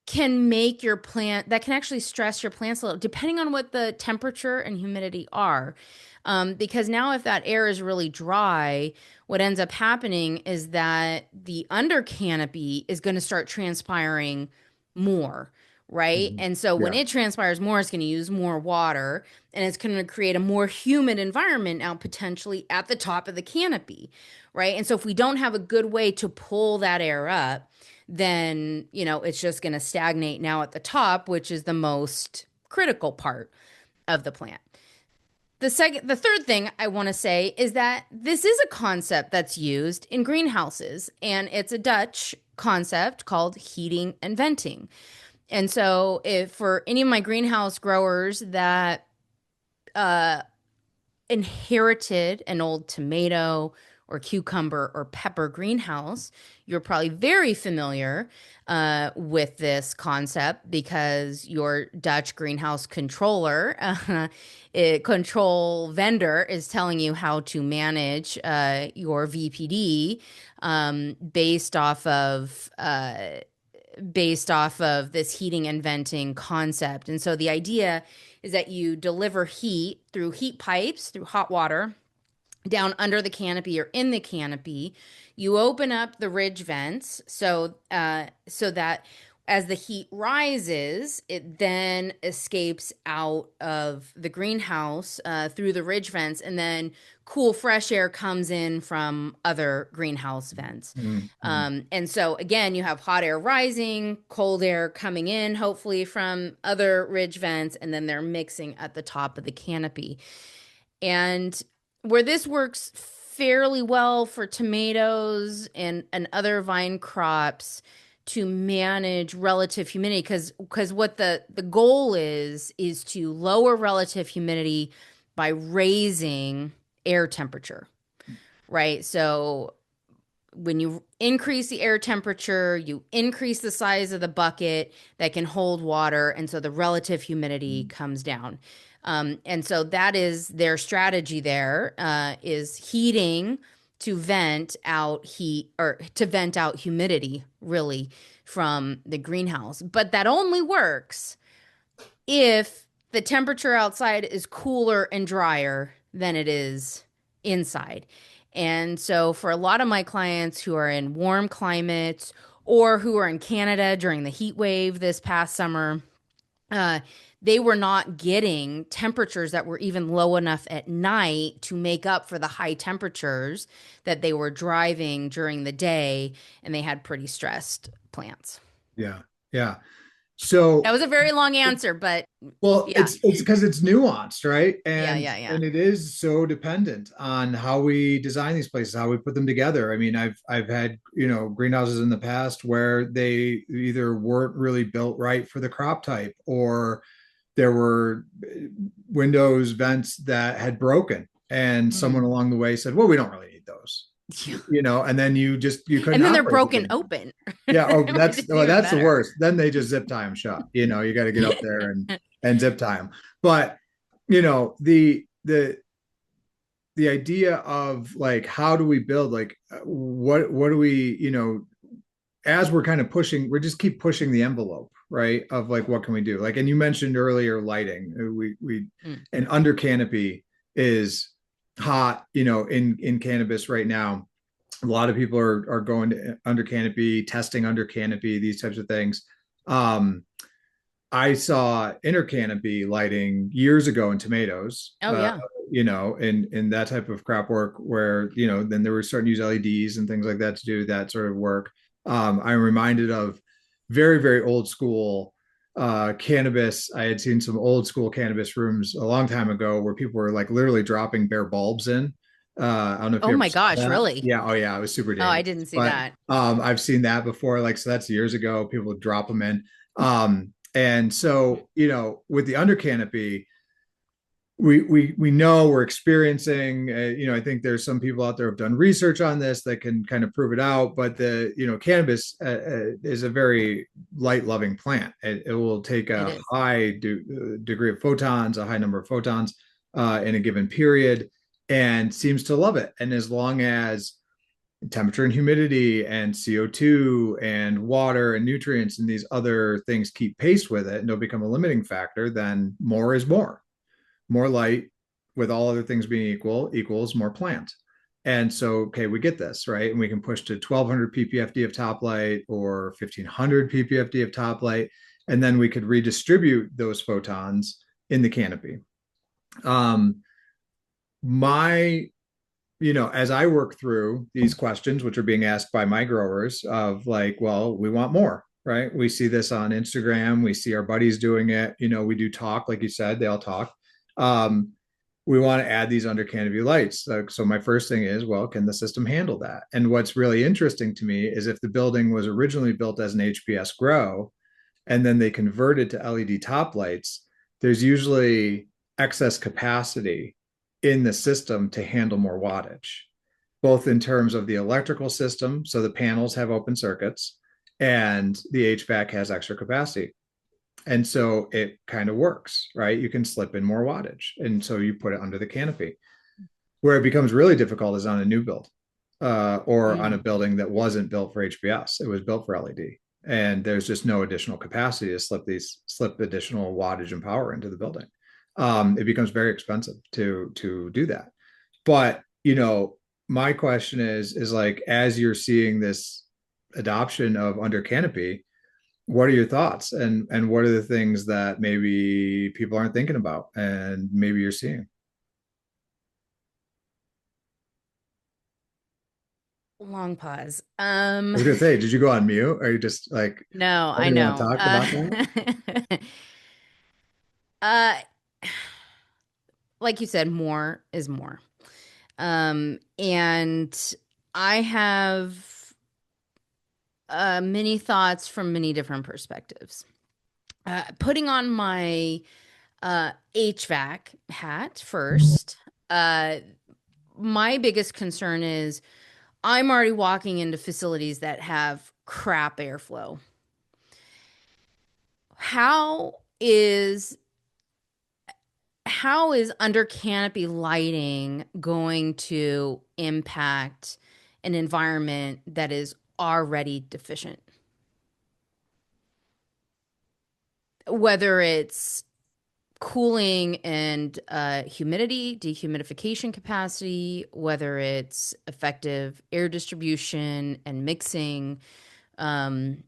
can make your plant, that can actually stress your plants a little, depending on what the temperature and humidity are. Because now, if that air is really dry, what ends up happening is that the under canopy is going to start transpiring more, right? Mhm. And so when Yeah. it transpires more, it's going to use more water and it's going to create a more humid environment now, potentially at the top of the canopy, right? And so if we don't have a good way to pull that air up, then, it's just going to stagnate now at the top, which is the most critical part of the plant. The third thing I want to say is that this is a concept that's used in greenhouses, and it's a Dutch concept called heating and venting. And so, if for any of my greenhouse growers that uh, inherited an old tomato or cucumber or pepper greenhouse, you're probably very familiar with this concept because your Dutch greenhouse controller, control vendor, is telling you how to manage your VPD based off of this heating and venting concept. And so the idea is that you deliver heat through heat pipes, through hot water, down under the canopy or in the canopy. You open up the ridge vents so that as the heat rises, it then escapes out of the greenhouse through the ridge vents, and then cool, fresh air comes in from other greenhouse vents. Mhm. And so, again, you have hot air rising, cold air coming in, hopefully from other ridge vents, and then they're mixing at the top of the canopy. And where this works fairly well for tomatoes and other vine crops to manage relative humidity, because what the goal is to lower relative humidity by raising air temperature, right? So when you increase the air temperature, you increase the size of the bucket that can hold water, and so the relative humidity comes down. And so that is their strategy there, is heating to vent out heat or to vent out humidity, really, from the greenhouse. But that only works if the temperature outside is cooler and drier than it is inside. And so, for a lot of my clients who are in warm climates or who are in Canada during the heat wave this past summer, uh, they were not getting temperatures that were even low enough at night to make up for the high temperatures that they were driving during the day, and they had pretty stressed plants. Yeah. Yeah. That So, was a very long answer, but well, yeah, it's because it's nuanced, right? yeah, And yeah, yeah. and it is so dependent on how we design these places, how we put them together. I mean, I've had, greenhouses in the past where they either weren't really built right for the crop type, or there were windows, vents that had broken, and someone Mhm. along the way said, "Well, we don't really need those." Yeah. And then you couldn't And then they're operate the broken thing. open, Yeah. Oh, which is even that's the better. worst. Then they just zip tie them shut. You got to get up there and zip tie them. But you know the idea of like, how do we build, like, what do we, as we're kind of pushing, we just keep pushing the envelope, right? Of like, what can we do? Like, and you mentioned earlier lighting. We Mm. and under canopy is hot, in cannabis right now. A lot of people are going to under canopy, testing under canopy, these types of things. Um, I saw inner canopy lighting years ago in tomatoes, Oh yeah, in that type of crop work, where, then they were starting to use LEDs and things like that to do that sort of work. I'm reminded of very, very old school cannabis. I had seen some old school cannabis rooms a long time ago where people were like literally dropping bare bulbs in. I don't know if oh you ever my saw gosh, that. really? Yeah. Oh yeah. It was super Oh, I dangerous. didn't see But that. I've seen that before. Like, so that's years ago. People would drop them in. And so, with the under canopy, we know we're experiencing, I think there's some people out there who've done research on this that can kind of prove it out. But the, cannabis is a very light loving plant. It will take It a is. degree of photons, a high number of photons in a given period, and seems to love it. And as long as temperature and humidity and CO2 and water and nutrients and these other things keep pace with it and don't become a limiting factor, then more is more. More light, with all other things being equal, equals more plant. And so, okay, we get this, right? And we can push to 1200 ppfd of top light or 1500 ppfd of top light. And then we could redistribute those photons in the canopy. Um, my as I work through these questions, which are being asked by my growers, of like, well, we want more, right? We see this on Instagram. We see our buddies doing it. We do talk, like you said, they all talk. Um, we want to add these under canopy lights. So my first thing is, well, can the system handle that? And what's really interesting to me is if the building was originally built as an HPS grow and then they converted to LED top lights, there's usually excess capacity in the system to handle more wattage, both in terms of the electrical system. So the panels have open circuits and the HVAC has extra capacity. And so it kind of works, right? You can slip in more wattage. And so you put it under the canopy. Where it becomes really difficult is on a new build, or on a Mm. building that wasn't built for HBS. It was built for LED. And there's just no additional capacity to slip additional wattage and power into the building. It becomes very expensive to do that. But my question is like, as you're seeing this adoption of under canopy, what are your thoughts, and what are the things that maybe people aren't thinking about and maybe you're seeing? Long pause. I was gonna say, did you go on mute? Or are you just like, No, I I didn't want to know. talk about that? Uh, like you said, more is more. And I have many thoughts from many different perspectives. Putting on my HVAC hat first, uh, my biggest concern is I'm already walking into facilities that have crap airflow. How is how is under canopy lighting going to impact an environment that is already deficient? Whether it's cooling and humidity, dehumidification capacity, whether it's effective air distribution and mixing, um,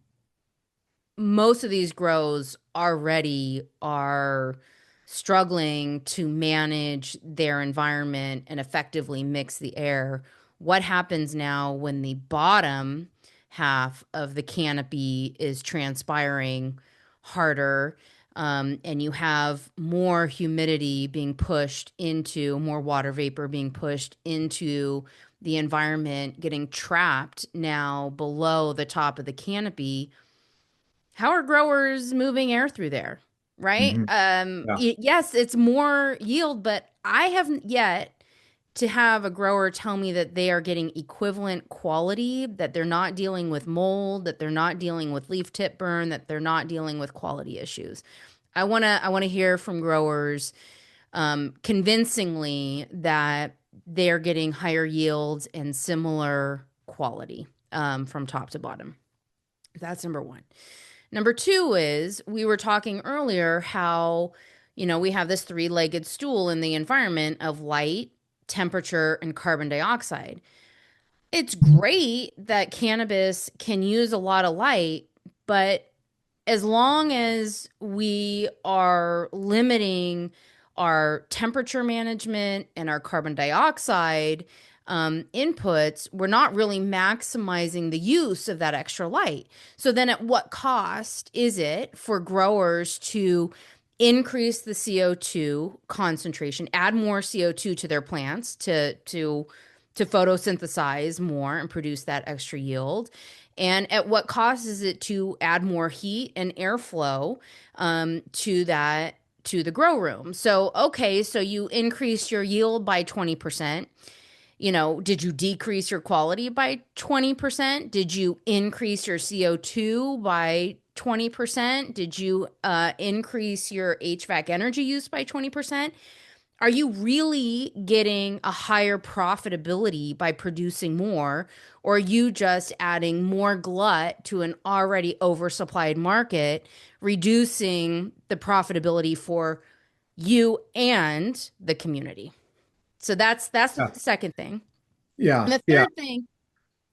most of these grows already are struggling to manage their environment and effectively mix the air. What happens now when the bottom half of the canopy is transpiring harder, and you have more humidity being pushed into, more water vapor being pushed into the environment, getting trapped now below the top of the canopy? How are growers moving air through there? Right? Mhm. Yeah. Yes, it's more yield, but I haven't yet to have a grower tell me that they are getting equivalent quality, that they're not dealing with mold, that they're not dealing with leaf tip burn, that they're not dealing with quality issues. I want to hear from growers convincingly that they're getting higher yields and similar quality from top to bottom. That's number one. Number two is we were talking earlier how, we have this three-legged stool in the environment of light, temperature, and carbon dioxide. It's great that cannabis can use a lot of light, but as long as we are limiting our temperature management and our carbon dioxide inputs, we're not really maximizing the use of that extra light. So then at what cost is it for growers to increase the CO2 concentration, add more CO2 to their plants to photosynthesize more and produce that extra yield? And at what cost is it to add more heat and airflow to the grow room? So, okay, so you increase your yield by 20%. Did you decrease your quality by 20%? Did you increase your CO2 by 20%? Did you increase your HVAC energy use by 20%? Are you really getting a higher profitability by producing more, or are you just adding more glut to an already oversupplied market, reducing the profitability for you and the community? So that's the Yeah. second thing. Yeah. And the Yeah.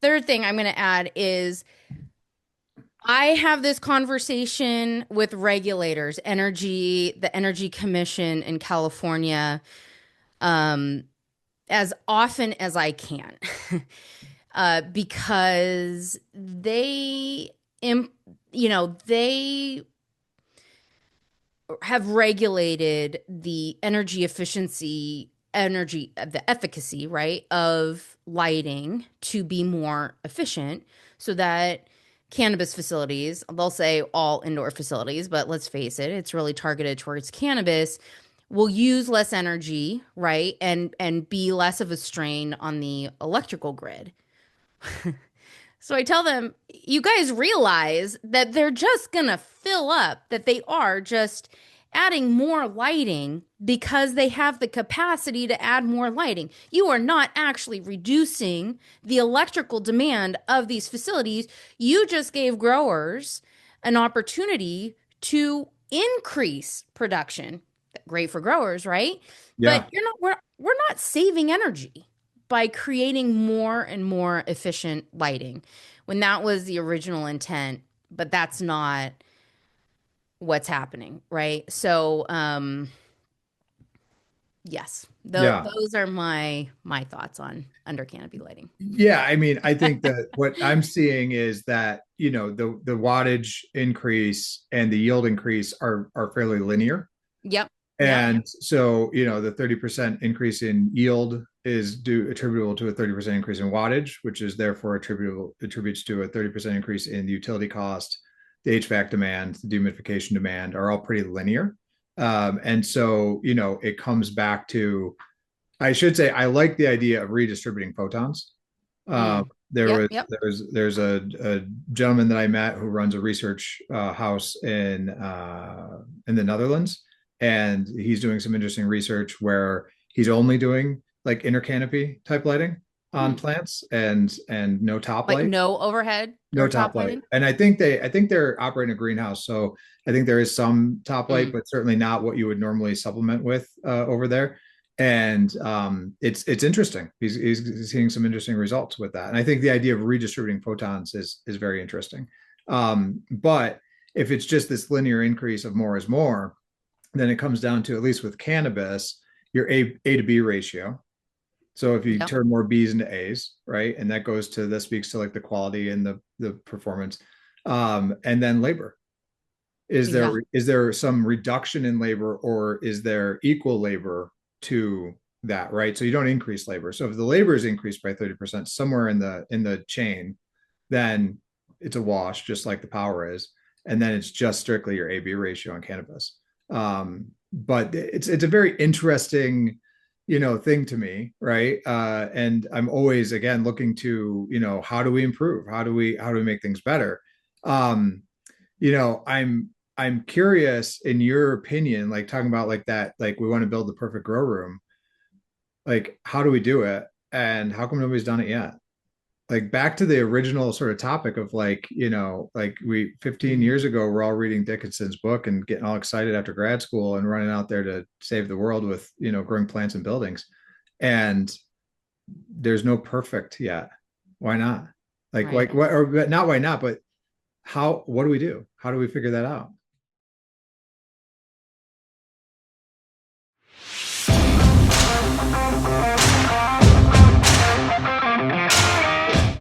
third thing I'm going to add is I have this conversation with regulators, the Energy Commission in California, um, as often as I can, because im- they have regulated the the efficacy, right, of lighting to be more efficient so that cannabis facilities, they'll say all indoor facilities, but let's face it, it's really targeted towards cannabis, will use less energy, right, and be less of a strain on the electrical grid. So I tell them, you guys realize that they're just going to fill up, that they are just adding more lighting because they have the capacity to add more lighting. You are not actually reducing the electrical demand of these facilities. You just gave growers an opportunity to increase production. Great for growers, right? But Yeah. we're not saving energy by creating more and more efficient lighting when that was the original intent, but that's not what's happening, right? So, yes, Yeah. those are my thoughts on under canopy lighting. Yeah, I mean, I think that what I'm seeing is that, the wattage increase and the yield increase are fairly linear. Yep, yep. And so, the 30% increase in yield is attributable to a 30% increase in wattage, which is therefore attributes to a 30% increase in the utility cost, the HVAC demand, the dehumidification demand are all pretty linear. And so, it comes back to, I should say, I like the idea of redistributing photons. Mm. There Yep, was yep. there's a gentleman that I met who runs a research house in the Netherlands, and he's doing some interesting research where he's only doing like inner canopy type lighting on Hmm. plants and no top Like light. no overhead No or top top light. lighting. And I think they're operating a greenhouse. So I think there is some top light, Mm. but certainly not what you would normally supplement with over there. And it's interesting. He's seeing some interesting results with that. And I think the idea of redistributing photons is very interesting. But if it's just this linear increase of more is more, then it comes down to, at least with cannabis, your A to B ratio. So if you Yep. turn more B's into A's, right? And that goes to, that speaks to like the quality and the performance. And then labor. Yeah. Is there some reduction in labor, or is there equal labor to that, right? So you don't increase labor. So if the labor is increased by 30% somewhere in the chain, then it's a wash, just like the power is. And then it's just strictly your AB ratio on cannabis. But it's a very interesting, thing to me, right? And I'm always, again, looking to, how do we improve? How do we make things better? Um, I'm curious, in your opinion, like talking about like that, like we want to build the perfect grow room. Like, how do we do it? And how come nobody's done it yet? Like back to the original sort of topic of like, like we 15 years ago, we're all reading Dickinson's book and getting all excited after grad school and running out there to save the world with, growing plants and buildings. And there's no perfect yet. Why not? Like Right. what, or not why not, but what do we do? How do we figure that out?